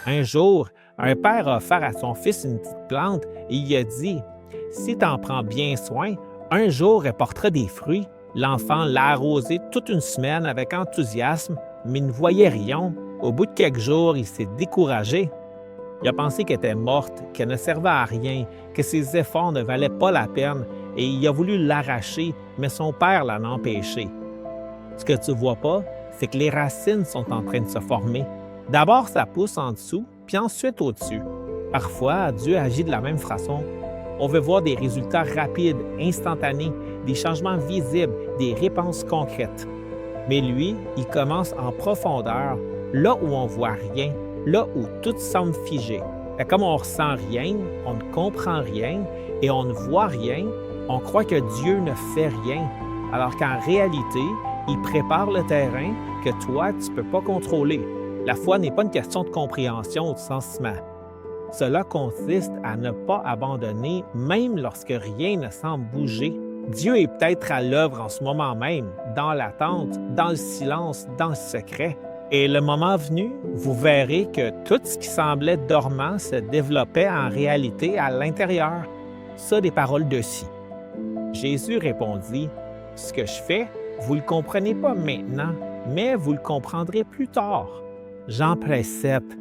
Un jour, un père a offert à son fils une petite plante et il a dit: Si tu en prends bien soin, un jour elle portera des fruits. L'enfant l'a arrosée toute une semaine avec enthousiasme, mais il ne voyait rien. Au bout de quelques jours, il s'est découragé. Il a pensé qu'elle était morte, qu'elle ne servait à rien, que ses efforts ne valaient pas la peine et il a voulu l'arracher, mais son père l'en a empêché. Ce que tu ne vois pas, c'est que les racines sont en train de se former. D'abord, ça pousse en dessous, puis ensuite au-dessus. Parfois, Dieu agit de la même façon. On veut voir des résultats rapides, instantanés, des changements visibles, des réponses concrètes. Mais lui, il commence en profondeur, là où on ne voit rien, là où tout semble figé. Et comme on ne ressent rien, on ne comprend rien et on ne voit rien, on croit que Dieu ne fait rien, alors qu'en réalité, il prépare le terrain que toi, tu ne peux pas contrôler. La foi n'est pas une question de compréhension ou de sentiment. Cela consiste à ne pas abandonner même lorsque rien ne semble bouger. Dieu est peut-être à l'œuvre en ce moment même, dans l'attente, dans le silence, dans le secret. Et le moment venu, vous verrez que tout ce qui semblait dormant se développait en réalité à l'intérieur. Ça, des paroles de si. Jésus répondit: Ce que je fais, vous ne le comprenez pas maintenant, mais vous le comprendrez plus tard. Jean précepte: